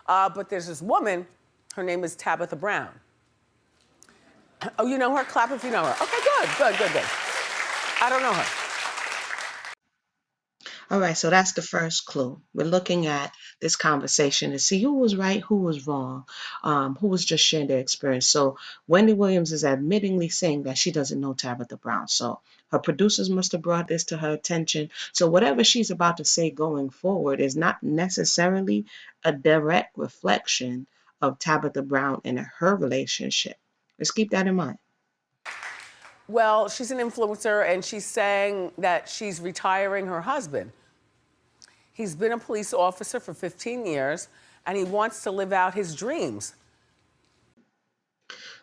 But there's this woman, her name is Tabitha Brown. Oh, you know her? Clap if you know her. Okay, good. I don't know her. All right, so that's the first clue. We're looking at this conversation to see who was right, who was wrong, who was just sharing their experience. So Wendy Williams is admittingly saying that she doesn't know Tabitha Brown. So her producers must have brought this to her attention. So whatever she's about to say going forward is not necessarily a direct reflection of Tabitha Brown and her relationship. Let's keep that in mind. Well, she's an influencer and she's saying that she's retiring her husband. He's been a police officer for 15 years and he wants to live out his dreams.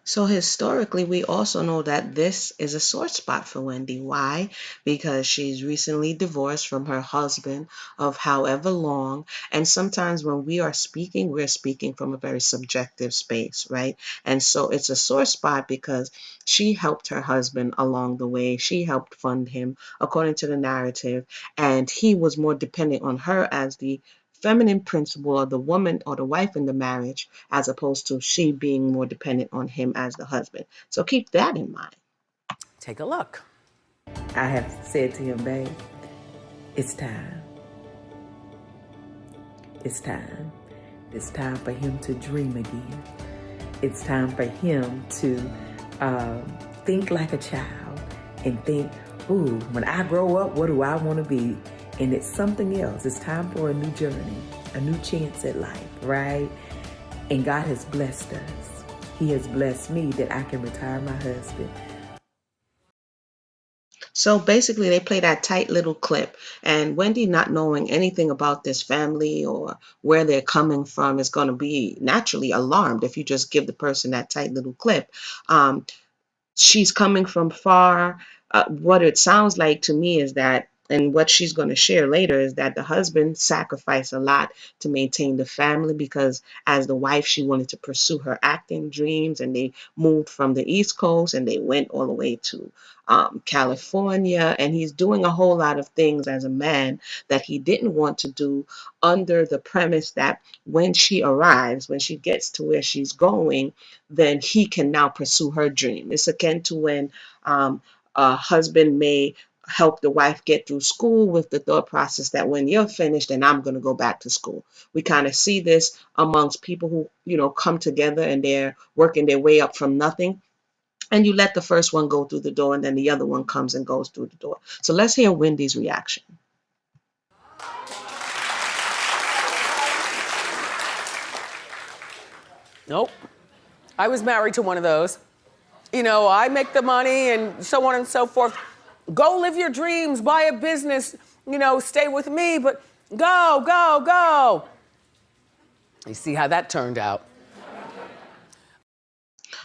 So historically, we also know that this is a sore spot for Wendy. Why? Because she's recently divorced from her husband of however long. And sometimes when we are speaking, we're speaking from a very subjective space, right? And so it's a sore spot because she helped her husband along the way. She helped fund him according to the narrative. And he was more dependent on her as the feminine principle or the woman or the wife in the marriage as opposed to she being more dependent on him as the husband. So keep that in mind. Take a look. I have said to him, babe, it's time. It's time. It's time for him to dream again. It's time for him to think like a child and think, ooh, when I grow up, what do I want to be? And it's something else. It's time for a new journey, a new chance at life, right? And God has blessed us. He has blessed me that I can retire my husband. So basically, they play that tight little clip, and Wendy, not knowing anything about this family or where they're coming from, is going to be naturally alarmed if you just give the person that tight little clip. Um, she's coming from far. What it sounds like to me is that, and what she's going to share later is that the husband sacrificed a lot to maintain the family because as the wife, she wanted to pursue her acting dreams, and they moved from the East Coast and they went all the way to California. And he's doing a whole lot of things as a man that he didn't want to do under the premise that when she arrives, when she gets to where she's going, then he can now pursue her dream. It's akin to when a husband may help the wife get through school with the thought process that when you're finished, then I'm going to go back to school. We kind of see this amongst people who, come together and they're working their way up from nothing. And you let the first one go through the door, and then the other one comes and goes through the door. So let's hear Wendy's reaction. Nope. I was married to one of those. I make the money and so on and so forth. Go live your dreams, buy a business, stay with me, but go. You see how that turned out.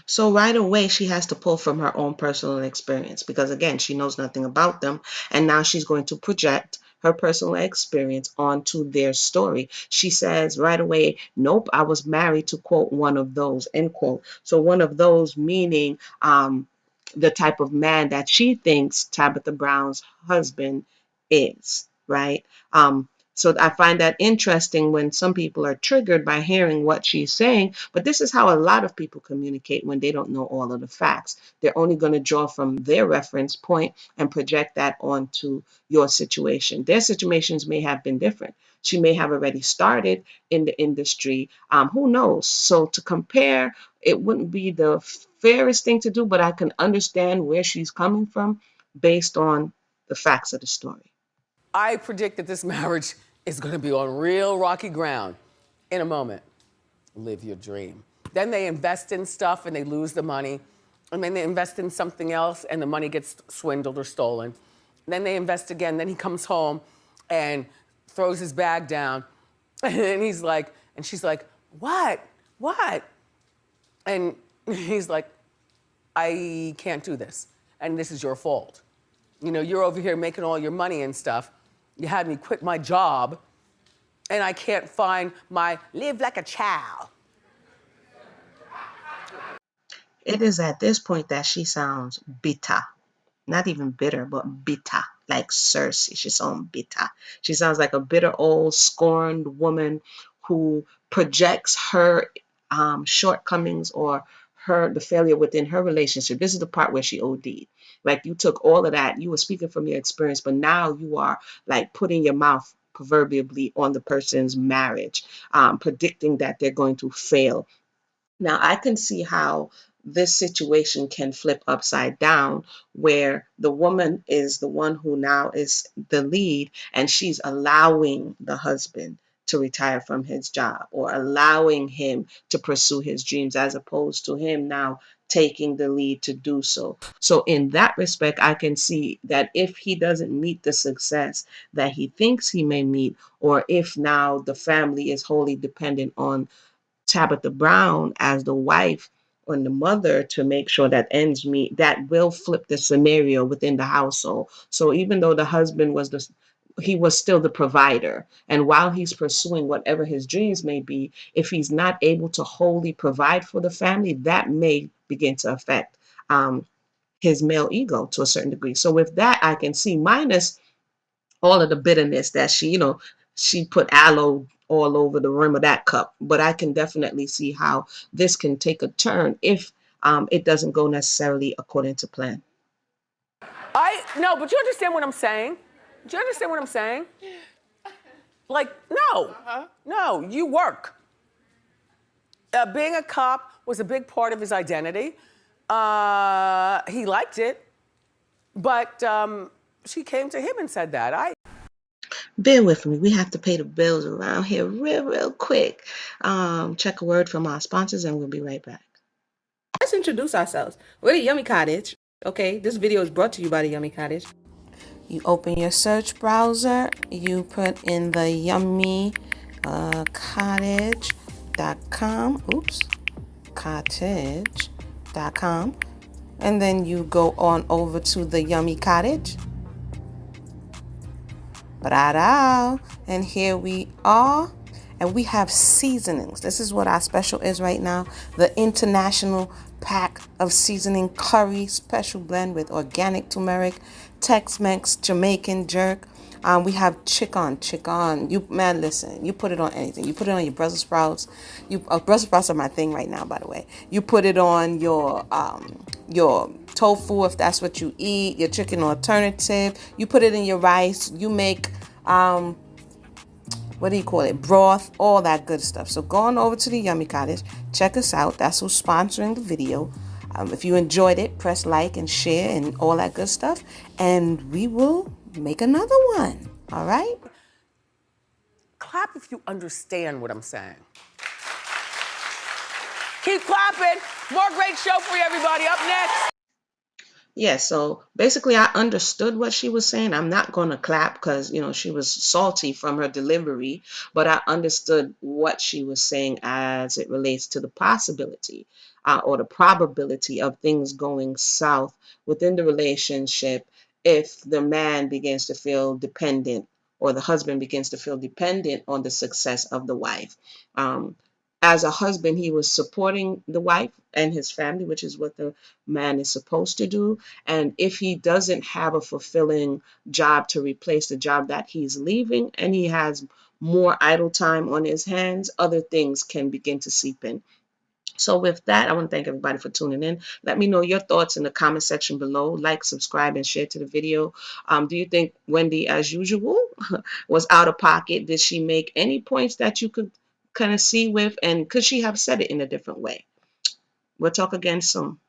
So right away, she has to pull from her own personal experience because, again, she knows nothing about them. And now she's going to project her personal experience onto their story. She says right away, nope, I was married to, quote, one of those, end quote. So one of those meaning the type of man that she thinks Tabitha Brown's husband is, right? So I find that interesting when some people are triggered by hearing what she's saying, but this is how a lot of people communicate when they don't know all of the facts. They're only going to draw from their reference point and project that onto your situation. Their situations may have been different. She may have already started in the industry. Who knows? So to compare, it wouldn't be the fairest thing to do, but I can understand where she's coming from based on the facts of the story. I predict that this marriage is going to be on real rocky ground in a moment. Live your dream. Then they invest in stuff and they lose the money. And then they invest in something else and the money gets swindled or stolen. And then they invest again. Then he comes home and throws his bag down. And he's like, and she's like, what? What? And he's like, I can't do this. And this is your fault. You're over here making all your money and stuff. You had me quit my job and I can't find my live like a child. It is at this point that she sounds bitter. Not even bitter, but bitter, like Cersei. She sounds bitter. She sounds like a bitter old scorned woman who projects her shortcomings or the failure within her relationship. This is the part where she OD'd. Like, you took all of that, you were speaking from your experience, but now you are like putting your mouth proverbially on the person's marriage, predicting that they're going to fail. Now, I can see how this situation can flip upside down, where the woman is the one who now is the lead, and she's allowing the husband to retire from his job or allowing him to pursue his dreams, as opposed to him now taking the lead to do so. So, in that respect, I can see that if he doesn't meet the success that he thinks he may meet, or if now the family is wholly dependent on Tabitha Brown as the wife or the mother to make sure that ends meet, that will flip the scenario within the household. So even though the husband he was still the provider. And while he's pursuing whatever his dreams may be, if he's not able to wholly provide for the family, that may begin to affect his male ego to a certain degree. So with that, I can see, minus all of the bitterness that she put aloe all over the rim of that cup. But I can definitely see how this can take a turn if it doesn't go necessarily according to plan. No, but you understand what I'm saying? Do you understand what I'm saying? Like, no, no, you work. Being a cop was a big part of his identity. He liked it, but she came to him and said that. Bear with me. We have to pay the bills around here real quick. Check a word from our sponsors and we'll be right back. Let's introduce ourselves. We're the Yummy Cottage. Okay, this video is brought to you by the Yummy Cottage. You open your search browser, you put in the Yummy Cottage.com. Oops, Cottage.com. And then you go on over to the Yummy Cottage. And here we are. And we have seasonings. This is what our special is right now. The international pack of seasoning curry special blend with organic turmeric, Tex-Mex, Jamaican jerk. We have chicken. Listen, you put it on anything. You put it on your Brussels sprouts. Brussels sprouts are my thing right now, by the way. You put it on your tofu, if that's what you eat, your chicken alternative. You put it in your rice. You make broth, all that good stuff. So go on over to the Yummy Cottage, check us out. That's who's sponsoring the video. If you enjoyed it, press like and share and all that good stuff, and we will make another one. All right? Clap if you understand what I'm saying. Keep clapping. More great show for you, everybody. Up next. Yeah, so basically I understood what she was saying. I'm not going to clap because, she was salty from her delivery, but I understood what she was saying as it relates to the possibility or the probability of things going south within the relationship if the man begins to feel dependent, or the husband begins to feel dependent on the success of the wife. As a husband, he was supporting the wife and his family, which is what the man is supposed to do. And if he doesn't have a fulfilling job to replace the job that he's leaving, and he has more idle time on his hands, other things can begin to seep in. So with that, I want to thank everybody for tuning in. Let me know your thoughts in the comment section below. Like, subscribe, and share to the video. Do you think Wendy, as usual, was out of pocket? Did she make any points that you could kind of see with? And could she have said it in a different way? We'll talk again soon.